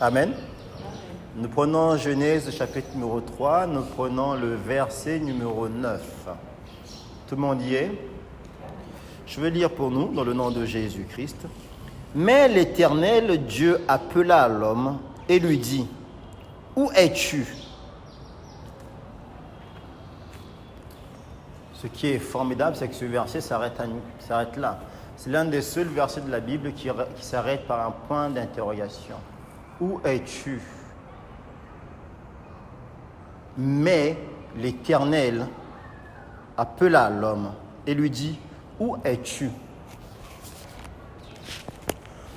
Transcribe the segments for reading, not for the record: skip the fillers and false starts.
Amen. Nous prenons Genèse chapitre numéro 3, nous prenons le verset numéro 9. Tout le monde y est? Je vais lire pour nous dans le nom de Jésus-Christ. Mais l'Éternel Dieu appela l'homme et lui dit, « Où es-tu » Ce qui est formidable, c'est que ce verset s'arrête là. C'est l'un des seuls versets de la Bible qui s'arrête par un point d'interrogation. Où es-tu? Mais l'Éternel appela l'homme et lui dit, où es-tu?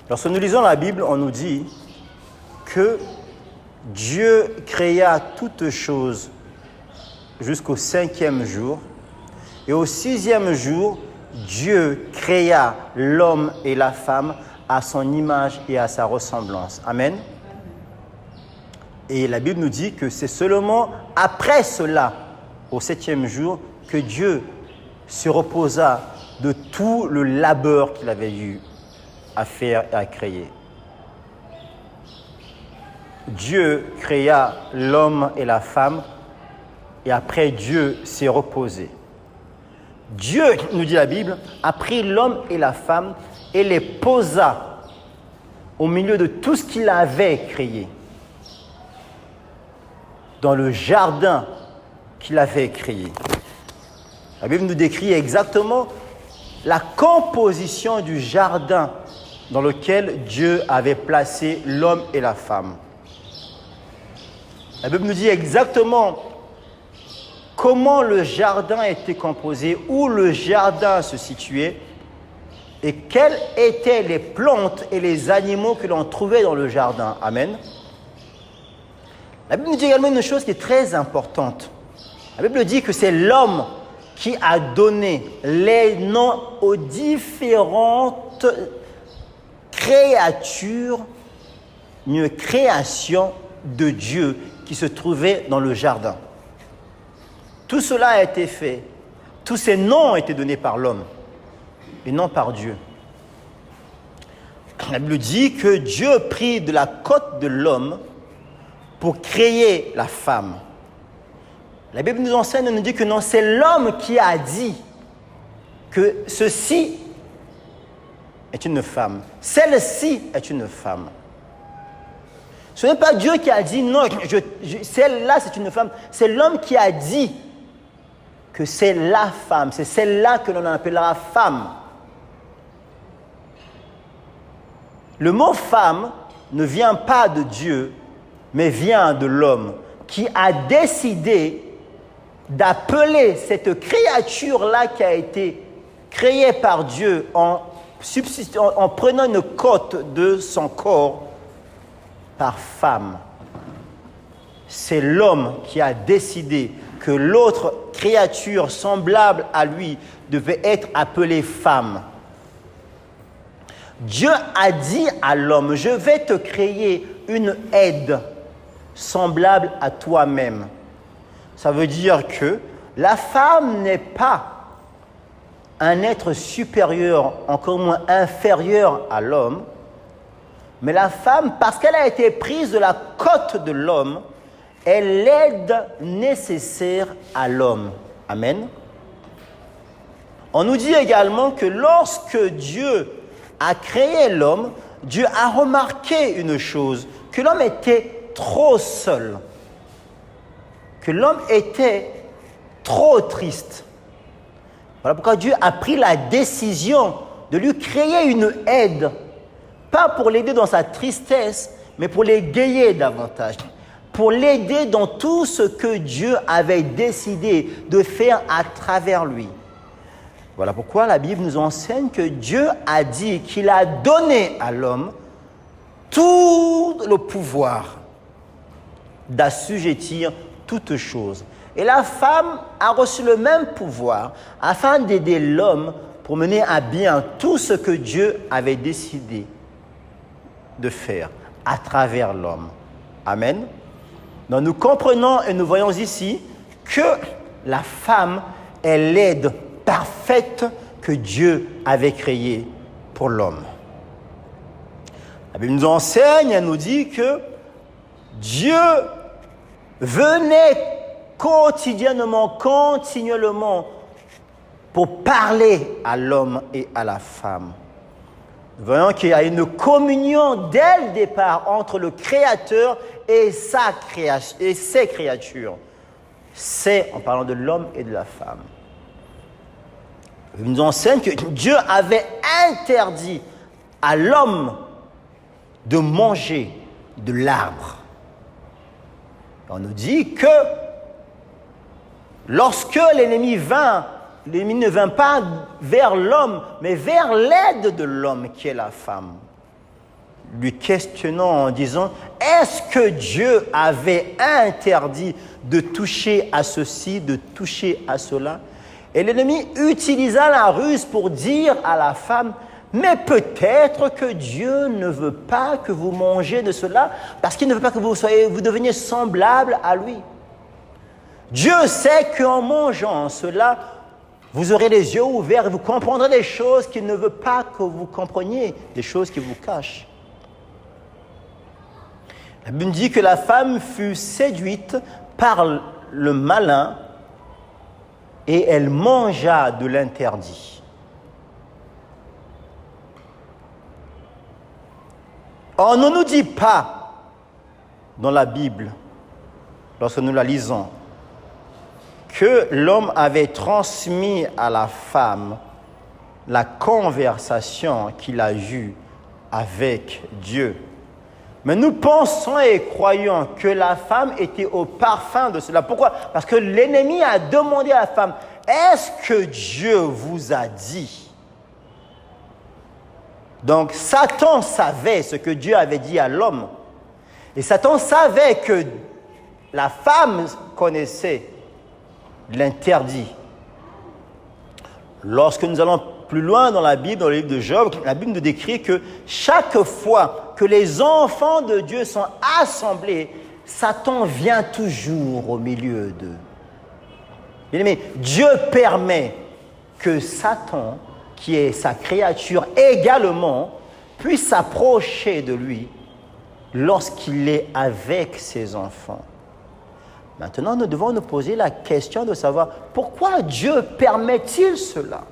Lorsque nous lisons la Bible, on nous dit que Dieu créa toutes choses jusqu'au 5e jour. Et au 6e jour, Dieu créa l'homme et la femme à son image et à sa ressemblance. Amen. Et la Bible nous dit que c'est seulement après cela, au 7e jour, que Dieu se reposa de tout le labeur qu'il avait eu à faire et à créer. Dieu créa l'homme et la femme et après Dieu s'est reposé. Dieu, nous dit la Bible, a pris l'homme et la femme et les posa au milieu de tout ce qu'il avait créé, dans le jardin qu'il avait créé. La Bible nous décrit exactement la composition du jardin dans lequel Dieu avait placé l'homme et la femme. La Bible nous dit exactement comment le jardin était composé, où le jardin se situait et quelles étaient les plantes et les animaux que l'on trouvait dans le jardin. Amen. La Bible nous dit également une chose qui est très importante. La Bible dit que c'est l'homme qui a donné les noms aux différentes créatures, une création de Dieu qui se trouvait dans le jardin. Tout cela a été fait. Tous ces noms ont été donnés par l'homme et non par Dieu. La Bible dit que Dieu prit de la côte de l'homme pour créer la femme. La Bible nous enseigne, nous dit que non, c'est l'homme qui a dit que ceci est une femme, celle-ci est une femme. Ce n'est pas Dieu qui a dit non, celle-là c'est une femme, c'est l'homme qui a dit que c'est la femme, c'est celle-là que l'on appellera femme. Le mot femme ne vient pas de Dieu, mais vient de l'homme qui a décidé d'appeler cette créature-là qui a été créée par Dieu en prenant une côte de son corps par femme. C'est l'homme qui a décidé que l'autre créature semblable à lui devait être appelée femme. Dieu a dit à l'homme, je vais te créer une aide semblable à toi-même. Ça veut dire que la femme n'est pas un être supérieur, encore moins inférieur à l'homme, mais la femme, parce qu'elle a été prise de la côte de l'homme, est l'aide nécessaire à l'homme. Amen. On nous dit également que lorsque Dieu a créé l'homme, Dieu a remarqué une chose, que l'homme était trop seul, que l'homme était trop triste. Voilà pourquoi Dieu a pris la décision de lui créer une aide, pas pour l'aider dans sa tristesse, mais pour l'égayer davantage, pour l'aider dans tout ce que Dieu avait décidé de faire à travers lui. Voilà pourquoi la Bible nous enseigne que Dieu a dit qu'il a donné à l'homme tout le pouvoir d'assujettir toutes choses. Et la femme a reçu le même pouvoir afin d'aider l'homme pour mener à bien tout ce que Dieu avait décidé de faire à travers l'homme. Amen. Donc nous comprenons et nous voyons ici que la femme est l'aide parfaite que Dieu avait créée pour l'homme. La Bible nous enseigne, elle nous dit que Dieu venait quotidiennement, continuellement, pour parler à l'homme et à la femme. Nous voyons qu'il y a une communion dès le départ entre le Créateur et ses créatures. C'est en parlant de l'homme et de la femme. Il nous enseigne que Dieu avait interdit à l'homme de manger de l'arbre. On nous dit que lorsque l'ennemi ne vint pas vers l'homme, mais vers l'aide de l'homme qui est la femme, lui questionnant en disant « Est-ce que Dieu avait interdit de toucher à ceci, de toucher à cela ?» Et l'ennemi utilisa la ruse pour dire à la femme « Mais peut-être que Dieu ne veut pas que vous mangez de cela, parce qu'il ne veut pas que vous deveniez semblable à lui. Dieu sait qu'en mangeant cela, vous aurez les yeux ouverts et vous comprendrez des choses qu'il ne veut pas que vous compreniez, des choses qui vous cachent. » La Bible dit que la femme fut séduite par le malin et elle mangea de l'interdit. On ne nous dit pas dans la Bible, lorsque nous la lisons, que l'homme avait transmis à la femme la conversation qu'il a eue avec Dieu. Mais nous pensons et croyons que la femme était au parfum de cela. Pourquoi? Parce que l'ennemi a demandé à la femme, est-ce que Dieu vous a dit? Donc Satan savait ce que Dieu avait dit à l'homme. Et Satan savait que la femme connaissait l'interdit. Lorsque nous allons plus loin dans la Bible, dans le livre de Job, la Bible nous décrit que chaque fois que les enfants de Dieu sont assemblés, Satan vient toujours au milieu d'eux. Bien-aimé, Dieu permet que Satan, qui est sa créature également, puisse s'approcher de lui lorsqu'il est avec ses enfants. Maintenant, nous devons nous poser la question de savoir pourquoi Dieu permet-il cela?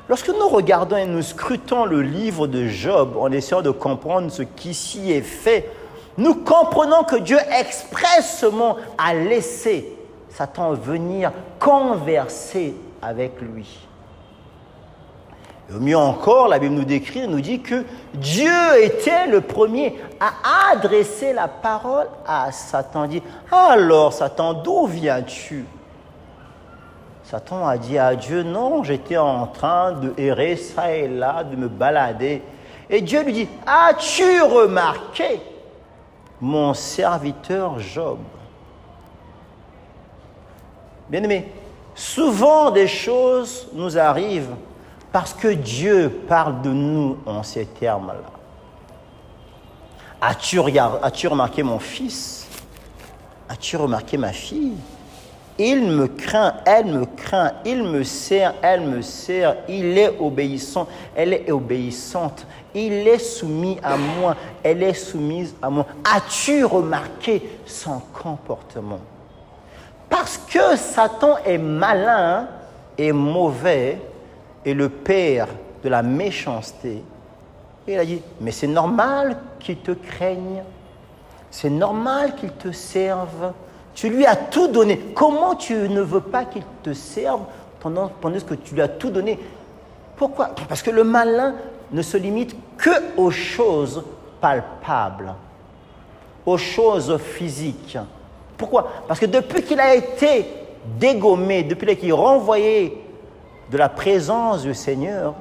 Lorsque nous regardons et nous scrutons le livre de Job en essayant de comprendre ce qui s'y est fait, nous comprenons que Dieu expressément a laissé Satan venir converser avec lui. Et au mieux encore, la Bible nous décrit, nous dit que Dieu était le premier à adresser la parole à Satan. Il dit, alors Satan, d'où viens-tu? Satan a dit à Dieu, non, j'étais en train de errer ça et là, de me balader. Et Dieu lui dit, as-tu remarqué mon serviteur Job? Bien-aimé, souvent des choses nous arrivent parce que Dieu parle de nous en ces termes-là. As-tu remarqué mon fils? As-tu remarqué ma fille? Il me craint, elle me craint, il me sert, elle me sert, il est obéissant, elle est obéissante, il est soumis à moi, elle est soumise à moi. As-tu remarqué son comportement? Parce que Satan est malin et mauvais et le père de la méchanceté, il a dit, mais c'est normal qu'il te craigne, c'est normal qu'il te serve. Tu lui as tout donné. Comment tu ne veux pas qu'il te serve pendant que tu lui as tout donné? Pourquoi? Parce que le malin ne se limite qu'aux choses palpables, aux choses physiques. Pourquoi? Parce que depuis qu'il a été dégommé, depuis qu'il est renvoyé de la présence du Seigneur,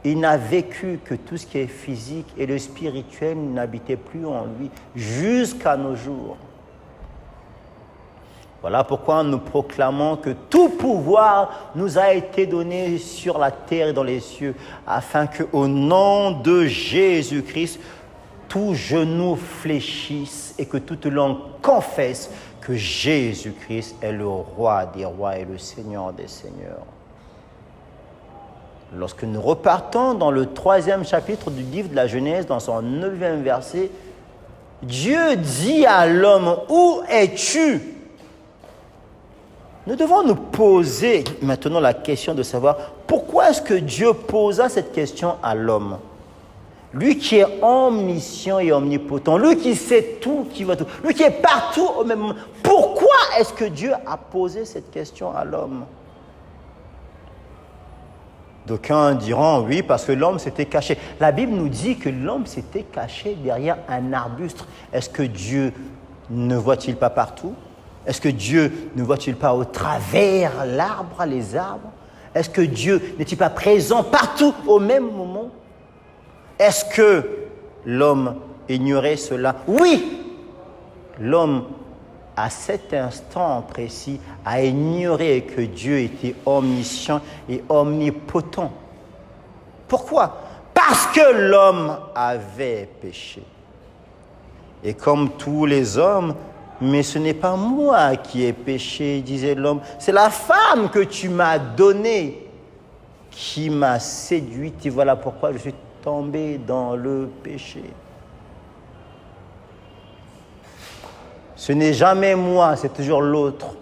il n'a vécu que tout ce qui est physique et le spirituel n'habitait plus en lui jusqu'à nos jours. Voilà pourquoi nous proclamons que tout pouvoir nous a été donné sur la terre et dans les cieux, afin qu'au nom de Jésus-Christ, tout genou fléchisse et que toute langue confesse que Jésus-Christ est le roi des rois et le Seigneur des seigneurs. Lorsque nous repartons dans le 3e chapitre du livre de la Genèse, dans son 9e verset, Dieu dit à l'homme, où es-tu? Nous devons nous poser maintenant la question de savoir pourquoi est-ce que Dieu posa cette question à l'homme? Lui qui est omniscient et omnipotent, lui qui sait tout, qui voit tout, lui qui est partout au même moment. Pourquoi est-ce que Dieu a posé cette question à l'homme? D'aucuns diront oui, parce que l'homme s'était caché. La Bible nous dit que l'homme s'était caché derrière un arbuste. Est-ce que Dieu ne voit-il pas partout? Est-ce que Dieu ne voit-il pas au travers l'arbre, les arbres? Est-ce que Dieu n'est-il pas présent partout au même moment? Est-ce que l'homme ignorait cela? Oui, l'homme, à cet instant précis, a ignoré que Dieu était omniscient et omnipotent. Pourquoi? Parce que l'homme avait péché. Et comme tous les hommes, mais ce n'est pas moi qui ai péché, disait l'homme, c'est la femme que tu m'as donnée qui m'a séduite, et voilà pourquoi je suis tombé dans le péché. Ce n'est jamais moi, c'est toujours l'autre.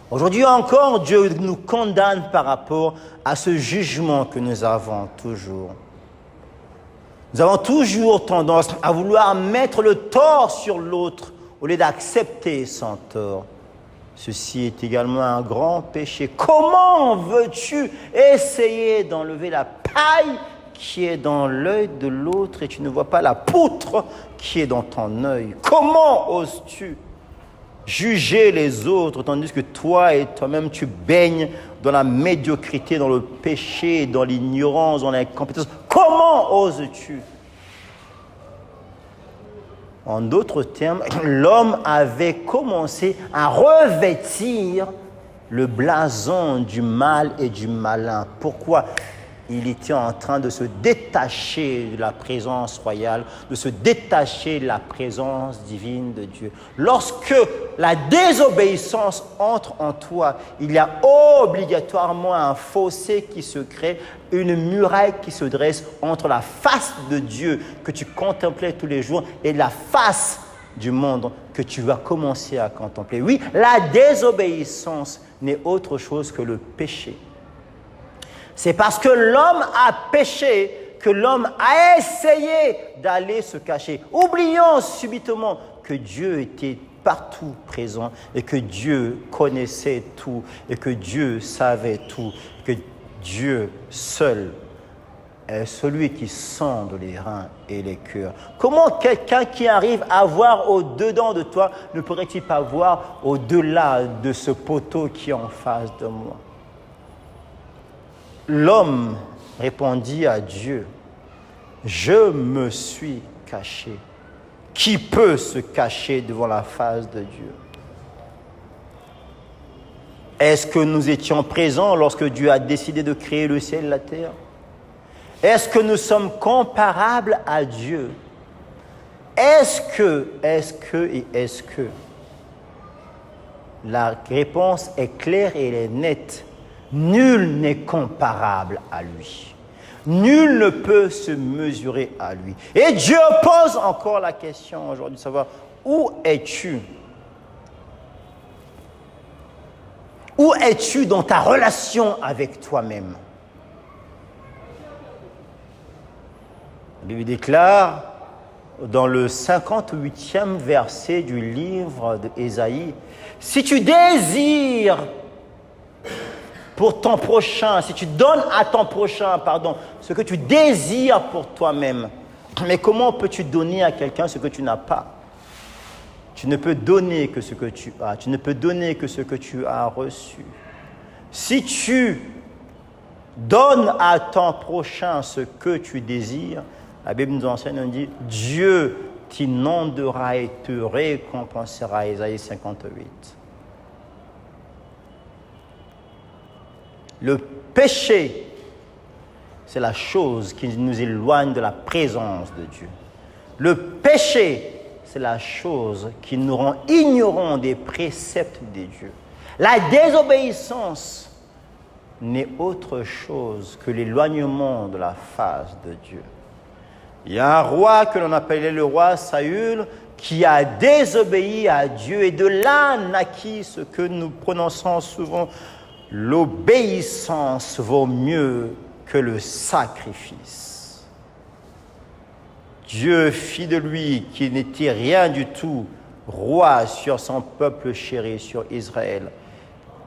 Aujourd'hui encore, Dieu nous condamne par rapport à ce jugement que nous avons toujours. Nous avons toujours tendance à vouloir mettre le tort sur l'autre au lieu d'accepter son tort. Ceci est également un grand péché. Comment veux-tu essayer d'enlever la paille qui est dans l'œil de l'autre et tu ne vois pas la poutre qui est dans ton œil? Comment oses-tu juger les autres tandis que toi et toi-même tu baignes dans la médiocrité, dans le péché, dans l'ignorance, dans l'incompétence? Comment oses-tu? En d'autres termes, l'homme avait commencé à revêtir le blason du mal et du malin. Pourquoi? Il était en train de se détacher de la présence royale, de se détacher de la présence divine de Dieu. Lorsque la désobéissance entre en toi, il y a obligatoirement un fossé qui se crée, une muraille qui se dresse entre la face de Dieu que tu contemplais tous les jours et la face du monde que tu vas commencer à contempler. Oui, la désobéissance n'est autre chose que le péché. C'est parce que l'homme a péché que l'homme a essayé d'aller se cacher, oubliant subitement que Dieu était partout présent et que Dieu connaissait tout et que Dieu savait tout, que Dieu seul est celui qui sonde les reins et les cœurs. Comment quelqu'un qui arrive à voir au-dedans de toi ne pourrait-il pas voir au-delà de ce poteau qui est en face de moi? L'homme répondit à Dieu, « Je me suis caché. Qui peut se cacher devant la face de Dieu? » Est-ce que nous étions présents lorsque Dieu a décidé de créer le ciel et la terre? Est-ce que nous sommes comparables à Dieu? Est-ce que la réponse est claire et elle est nette. Nul n'est comparable à lui. Nul ne peut se mesurer à lui. Et Dieu pose encore la question aujourd'hui de savoir où es-tu? Où es-tu dans ta relation avec toi-même? La Bible déclare dans le 58e verset du livre d'Ésaïe, « Si tu désires pour ton prochain, si tu donnes à ton prochain, ce que tu désires pour toi-même, mais comment peux-tu donner à quelqu'un ce que tu n'as pas? Tu ne peux donner que ce que tu as, tu ne peux donner que ce que tu as reçu. Si tu donnes à ton prochain ce que tu désires, la Bible nous enseigne, on dit, Dieu t'inondera et te récompensera, Ésaïe 58. Le péché, c'est la chose qui nous éloigne de la présence de Dieu. Le péché, c'est la chose qui nous rend ignorants des préceptes de Dieu. La désobéissance n'est autre chose que l'éloignement de la face de Dieu. Il y a un roi que l'on appelait le roi Saül qui a désobéi à Dieu et de là naquit ce que nous prononçons souvent, l'obéissance vaut mieux que le sacrifice. Dieu fit de lui, qui n'était rien du tout, roi sur son peuple chéri, sur Israël.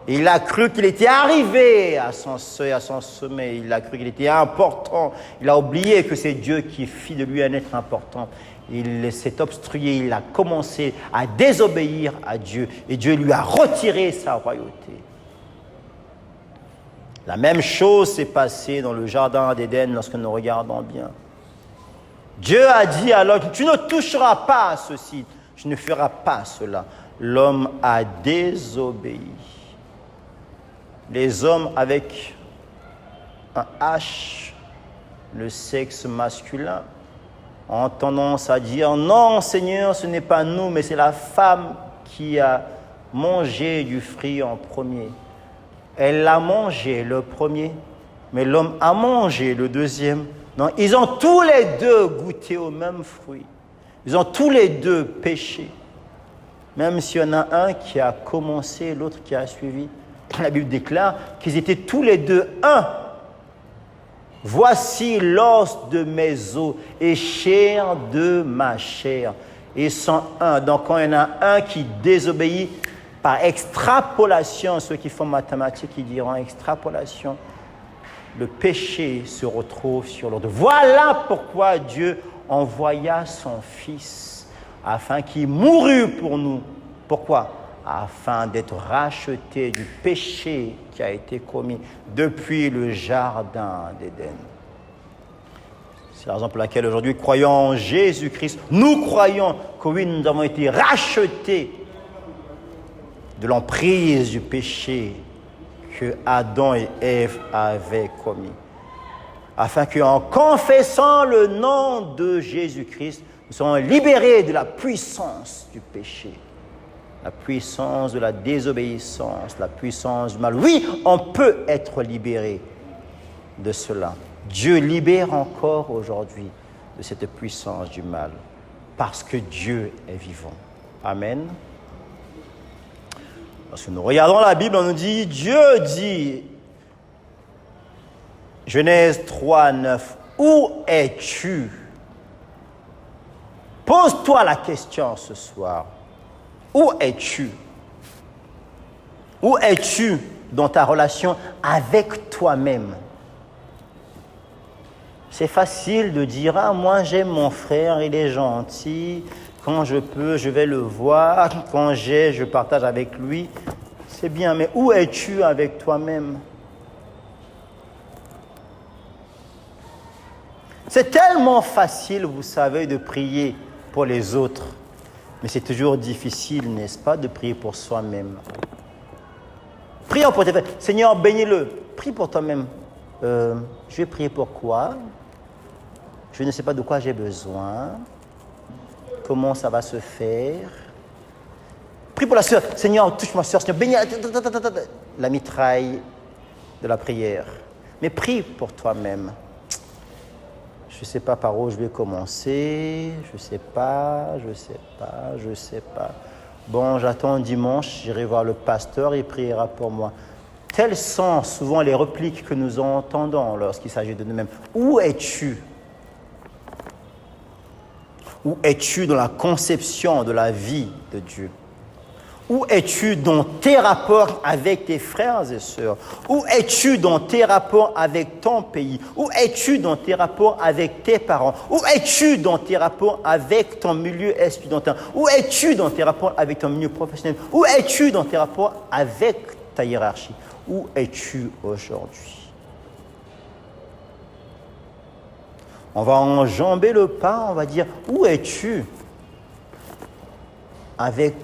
Il a cru qu'il était arrivé à son seuil, à son sommet. Il a cru qu'il était important. Il a oublié que c'est Dieu qui fit de lui un être important. Il s'est obstrué, il a commencé à désobéir à Dieu. Et Dieu lui a retiré sa royauté. La même chose s'est passée dans le jardin d'Éden lorsque nous regardons bien. Dieu a dit à l'homme, tu ne toucheras pas à ceci, tu ne feras pas cela. L'homme a désobéi. Les hommes avec un H, le sexe masculin, ont tendance à dire, non Seigneur, ce n'est pas nous, mais c'est la femme qui a mangé du fruit en premier. Elle a mangé le premier, mais l'homme a mangé le deuxième. Non, ils ont tous les deux goûté au même fruit. Ils ont tous les deux péché. Même s'il y en a un qui a commencé, l'autre qui a suivi. La Bible déclare qu'ils étaient tous les deux un. Voici l'os de mes os et chair de ma chair. Ils sont un. Donc quand il y en a un qui désobéit, par extrapolation, ceux qui font mathématiques, ils diront extrapolation, le péché se retrouve sur l'autre. Voilà pourquoi Dieu envoya son Fils, afin qu'il mourût pour nous. Pourquoi ? Afin d'être racheté du péché qui a été commis depuis le jardin d'Éden. C'est la raison pour laquelle aujourd'hui, croyons en Jésus-Christ, nous croyons que oui, nous avons été rachetés de l'emprise du péché que Adam et Ève avaient commis. Afin qu'en confessant le nom de Jésus-Christ, nous soyons libérés de la puissance du péché, la puissance de la désobéissance, la puissance du mal. Oui, on peut être libéré de cela. Dieu libère encore aujourd'hui de cette puissance du mal, parce que Dieu est vivant. Amen. Lorsque nous regardons la Bible, on nous dit, Dieu dit, Genèse 3, 9, où es-tu? Pose-toi la question ce soir. Où es-tu? Où es-tu dans ta relation avec toi-même? C'est facile de dire, ah, moi j'aime mon frère, il est gentil, quand je peux, je vais le voir, quand je partage avec lui. C'est bien, mais où es-tu avec toi-même? C'est tellement facile, vous savez, de prier pour les autres. Mais c'est toujours difficile, n'est-ce pas, de prier pour soi-même. Prions pour tes frères. Seigneur, bénis-le. Prie pour toi-même. Je vais prier pour quoi? Je ne sais pas de quoi j'ai besoin. Comment ça va se faire? Prie pour la sœur. Seigneur, touche ma sœur. Seigneur, bénis la mitraille de la prière. Mais prie pour toi-même. Je ne sais pas par où je vais commencer. Je ne sais pas. Bon, j'attends dimanche. J'irai voir le pasteur. Il priera pour moi. Telles sont souvent les répliques que nous entendons lorsqu'il s'agit de nous-mêmes. Où es-tu? Où es-tu dans la conception de la vie de Dieu? Où es-tu dans tes rapports avec tes frères et sœurs? Où es-tu dans tes rapports avec ton pays? Où es-tu dans tes rapports avec tes parents? Où es-tu dans tes rapports avec ton milieu estudiantin? Où es-tu dans tes rapports avec ton milieu professionnel? Où es-tu dans tes rapports avec ta hiérarchie? Où es-tu aujourd'hui? On va enjamber le pas, on va dire, où es-tu avec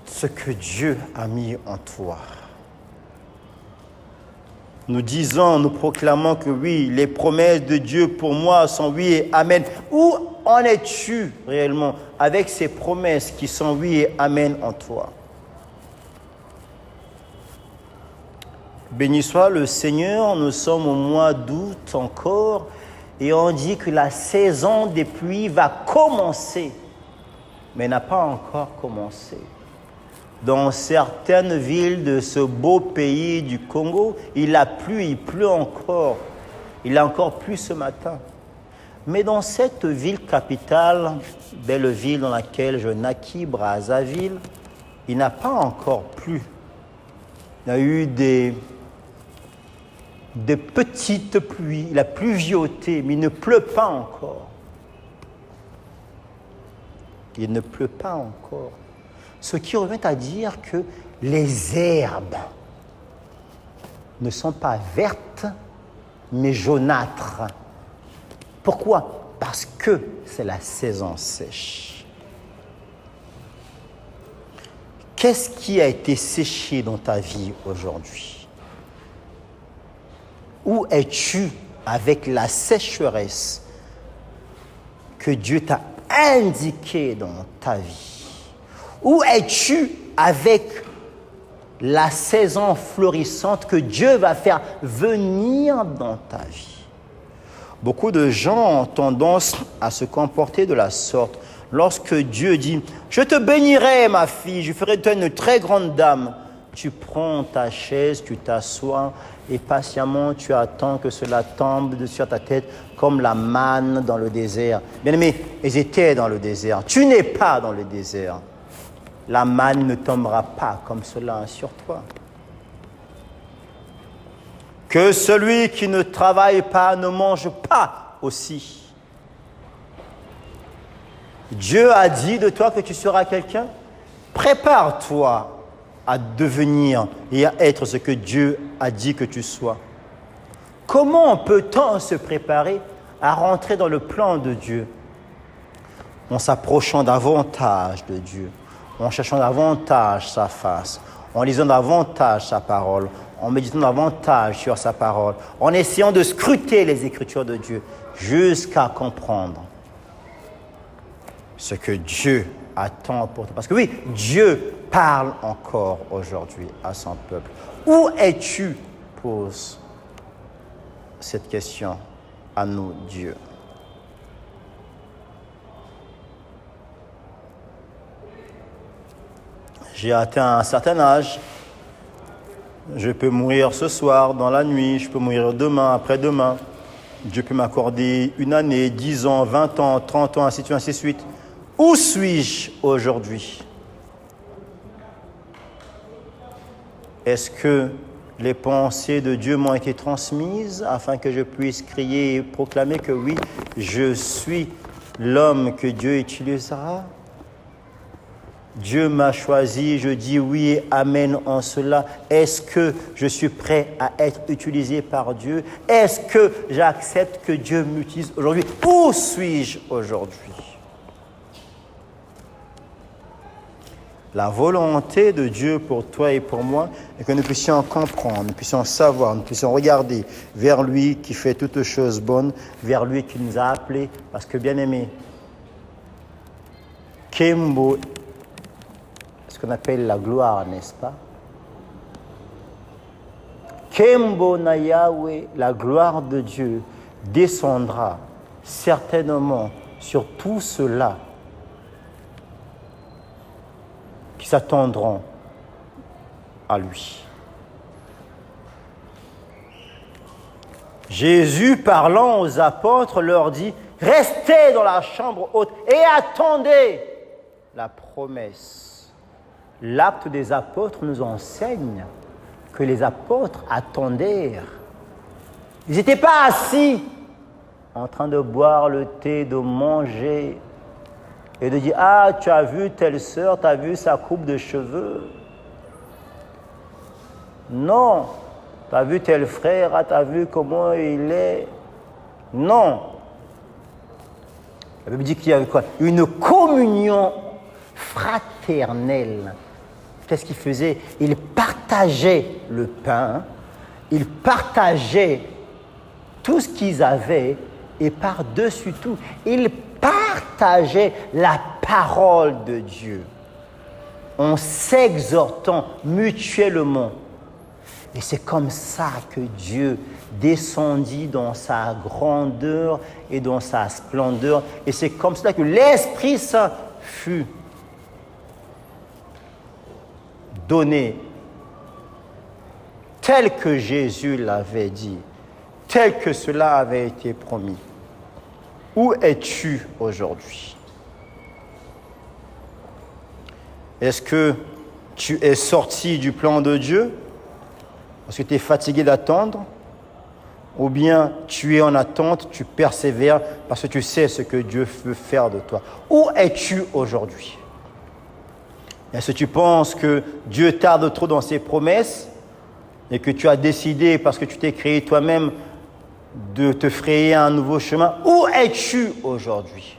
ce que Dieu a mis en toi? Nous disons, nous proclamons que oui, les promesses de Dieu pour moi sont oui et amen. Où en es-tu réellement avec ces promesses qui sont oui et amen en toi? Béni soit le Seigneur, nous sommes au mois d'août encore et on dit que la saison des pluies va commencer, mais n'a pas encore commencé. Dans certaines villes de ce beau pays du Congo, il a plu, il pleut encore. Il a encore plu ce matin. Mais dans cette ville capitale, belle ville dans laquelle je naquis, Brazzaville, il n'a pas encore plu. Il y a eu des petites pluies, il a pluvioté, mais il ne pleut pas encore. Il ne pleut pas encore. Ce qui revient à dire que les herbes ne sont pas vertes, mais jaunâtres. Pourquoi? Parce que c'est la saison sèche. Qu'est-ce qui a été séché dans ta vie aujourd'hui? Où es-tu avec la sécheresse que Dieu t'a indiquée dans ta vie? Où es-tu avec la saison florissante que Dieu va faire venir dans ta vie? Beaucoup de gens ont tendance à se comporter de la sorte. Lorsque Dieu dit « Je te bénirai, ma fille, je ferai de toi une très grande dame », tu prends ta chaise, tu t'assois et patiemment tu attends que cela tombe sur ta tête comme la manne dans le désert. Bien-aimés, ils étaient dans le désert. Tu n'es pas dans le désert. La manne ne tombera pas comme cela sur toi. Que celui qui ne travaille pas ne mange pas aussi. Dieu a dit de toi que tu seras quelqu'un. Prépare-toi à devenir et à être ce que Dieu a dit que tu sois. Comment peut-on se préparer à rentrer dans le plan de Dieu? En s'approchant davantage de Dieu, en cherchant davantage sa face, en lisant davantage sa parole, en méditant davantage sur sa parole, en essayant de scruter les Écritures de Dieu jusqu'à comprendre ce que Dieu attend pour toi. Parce que oui, Dieu parle encore aujourd'hui à son peuple. Où es-tu? Pose cette question à nous, Dieu. J'ai atteint un certain âge. Je peux mourir ce soir, dans la nuit. Je peux mourir demain, après-demain. Dieu peut m'accorder 1 année, 10 ans, 20 ans, 30 ans, ainsi de suite. Où suis-je aujourd'hui? Est-ce que les pensées de Dieu m'ont été transmises afin que je puisse crier et proclamer que oui, je suis l'homme que Dieu utilisera? Dieu m'a choisi, je dis oui et amen en cela. Est-ce que je suis prêt à être utilisé par Dieu? Est-ce que j'accepte que Dieu m'utilise aujourd'hui? Où suis-je aujourd'hui? La volonté de Dieu pour toi et pour moi est que nous puissions comprendre, nous puissions savoir, nous puissions regarder vers lui qui fait toutes choses bonnes, vers lui qui nous a appelés. Parce que bien aimé, Kembo, ce qu'on appelle la gloire, n'est-ce pas? Kembo na Yahweh, la gloire de Dieu, descendra certainement sur tous ceux-là qui s'attendront à lui. Jésus, parlant aux apôtres, leur dit « Restez dans la chambre haute et attendez la promesse. » L'acte des apôtres nous enseigne que les apôtres attendèrent. Ils n'étaient pas assis en train de boire le thé, de manger et de dire « Ah, tu as vu telle sœur, tu as vu sa coupe de cheveux. » Non. Tu as vu tel frère, ah, tu as vu comment il est. Non. La Bible dit qu'il y avait quoi? Une communion fraternelle. Qu'est-ce qu'ils faisaient? Ils partageaient le pain, ils partageaient tout ce qu'ils avaient et par-dessus tout, ils partageaient la parole de Dieu en s'exhortant mutuellement. Et c'est comme ça que Dieu descendit dans sa grandeur et dans sa splendeur. Et c'est comme cela que l'Esprit Saint fut donné tel que Jésus l'avait dit, tel que cela avait été promis. Où es-tu aujourd'hui? Est-ce que tu es sorti du plan de Dieu parce que tu es fatigué d'attendre? Ou bien tu es en attente, tu persévères parce que tu sais ce que Dieu veut faire de toi? Où es-tu aujourd'hui? Est-ce que tu penses que Dieu tarde trop dans ses promesses et que tu as décidé, parce que tu t'es créé toi-même, de te frayer un nouveau chemin? Où es-tu aujourd'hui?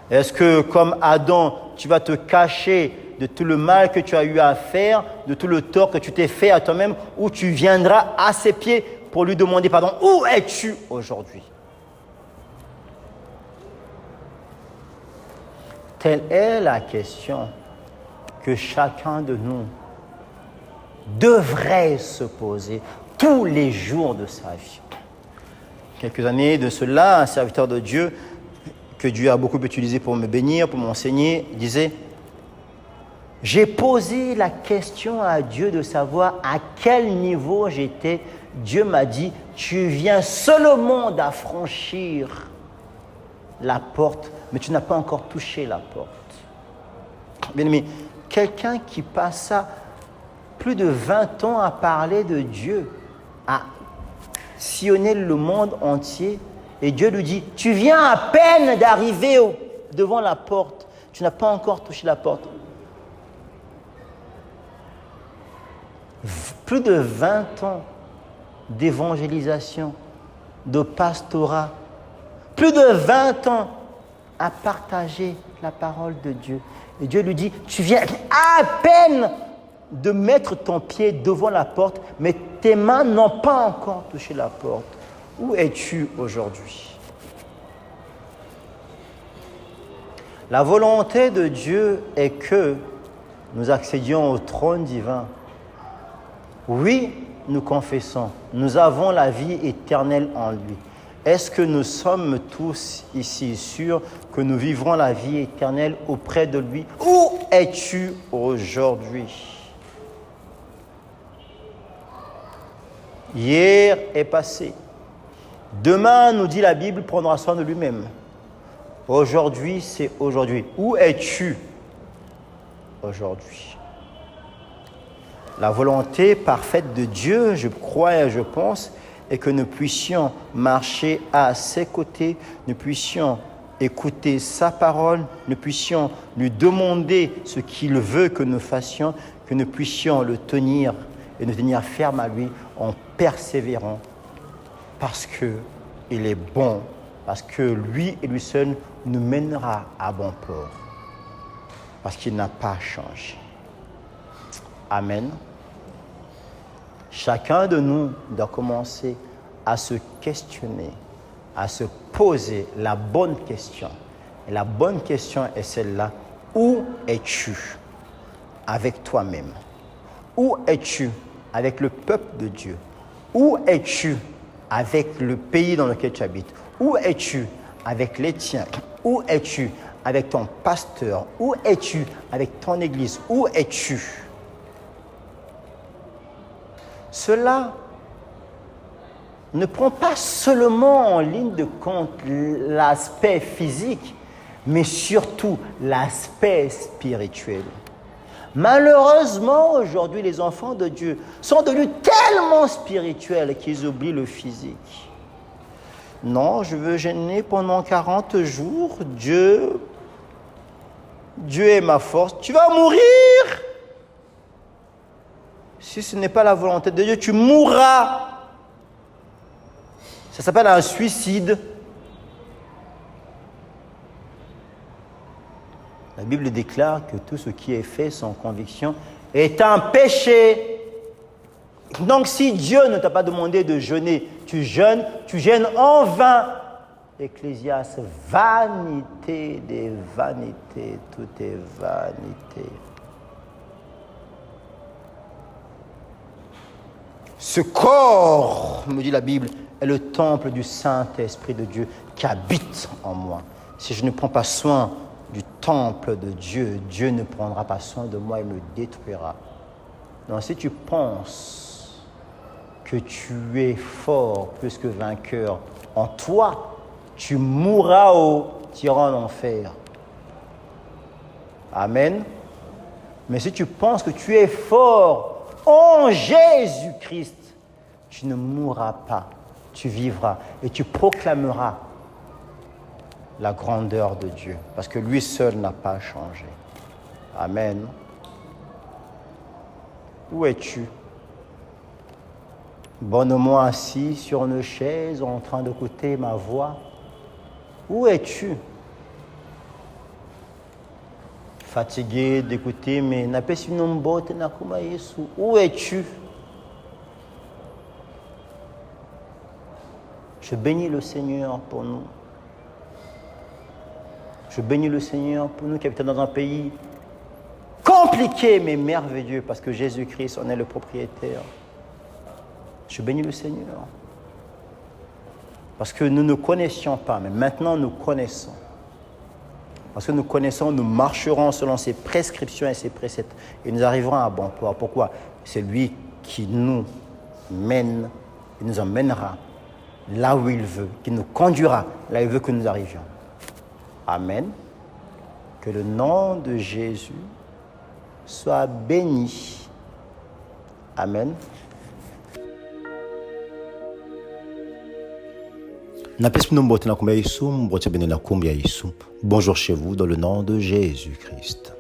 Est-ce que, comme Adam, tu vas te cacher de tout le mal que tu as eu à faire, de tout le tort que tu t'es fait à toi-même, ou tu viendras à ses pieds pour lui demander pardon? Où es-tu aujourd'hui? Telle est la question que chacun de nous devrait se poser tous les jours de sa vie. Quelques années de cela, un serviteur de Dieu, que Dieu a beaucoup utilisé pour me bénir, pour m'enseigner, disait: j'ai posé la question à Dieu de savoir à quel niveau j'étais. Dieu m'a dit: tu viens seulement d'affranchir la porte, mais tu n'as pas encore touché la porte. Bien aimé, quelqu'un qui passa plus de 20 ans à parler de Dieu, à sillonner le monde entier, et Dieu lui dit: tu viens à peine d'arriver devant la porte, tu n'as pas encore touché la porte. Plus de 20 ans d'évangélisation, de pastorat, plus de 20 ans à partager la parole de Dieu. Et Dieu lui dit: tu viens à peine de mettre ton pied devant la porte, mais tes mains n'ont pas encore touché la porte. Où es-tu aujourd'hui? La volonté de Dieu est que nous accédions au trône divin. Oui, nous confessons, nous avons la vie éternelle en lui. Est-ce que nous sommes tous ici sûrs que nous vivrons la vie éternelle auprès de lui? Où es-tu aujourd'hui? Hier est passé. Demain, nous dit la Bible, prendra soin de lui-même. Aujourd'hui, c'est aujourd'hui. Où es-tu aujourd'hui? La volonté parfaite de Dieu, je crois et je pense, est que nous puissions marcher à ses côtés, nous puissions écouter sa parole, nous puissions lui demander ce qu'il veut que nous fassions, que nous puissions le tenir et nous tenir ferme à lui en persévérant, parce qu'il est bon, parce que lui et lui seul nous mènera à bon port, parce qu'il n'a pas changé. Amen. Chacun de nous doit commencer à se questionner, à se poser la bonne question. Et la bonne question est celle-là: où es-tu avec toi-même? Où es-tu avec le peuple de Dieu? Où es-tu avec le pays dans lequel tu habites? Où es-tu avec les tiens? Où es-tu avec ton pasteur? Où es-tu avec ton église? Où es-tu? Cela ne prend pas seulement en ligne de compte l'aspect physique, mais surtout l'aspect spirituel. Malheureusement, aujourd'hui, les enfants de Dieu sont devenus tellement spirituels qu'ils oublient le physique. Non, je veux jeûner pendant 40 jours. Dieu est ma force. Tu vas mourir. Si ce n'est pas la volonté de Dieu, tu mourras. Ça s'appelle un suicide. La Bible déclare que tout ce qui est fait sans conviction est un péché. Donc si Dieu ne t'a pas demandé de jeûner, tu jeûnes en vain. Ecclésiaste, vanité des vanités, tout est vanité. Ce corps, me dit la Bible, est le temple du Saint-Esprit de Dieu qui habite en moi. Si je ne prends pas soin du temple de Dieu, Dieu ne prendra pas soin de moi et me détruira. Donc si tu penses que tu es fort plus que vainqueur, en toi, tu mourras au tirant en enfer. Amen. Mais si tu penses que tu es fort en Jésus-Christ, tu ne mourras pas, tu vivras et tu proclameras la grandeur de Dieu, parce que lui seul n'a pas changé. Amen. Où es-tu? Bonnement assis sur une chaise en train d'écouter ma voix. Où es-tu? Fatigué d'écouter, mais où es-tu? Je bénis le Seigneur pour nous. Je bénis le Seigneur pour nous qui habitons dans un pays compliqué mais merveilleux parce que Jésus-Christ en est le propriétaire. Je bénis le Seigneur. Parce que nous ne connaissions pas, mais maintenant nous connaissons. Parce que nous connaissons, nous marcherons selon ses prescriptions et ses préceptes. Et nous arriverons à bon port. Pourquoi? C'est lui qui nous mène, il nous emmènera là où il veut, qui nous conduira là où il veut que nous arrivions. Amen. Que le nom de Jésus soit béni. Amen. Bonjour chez vous dans le nom de Jésus-Christ.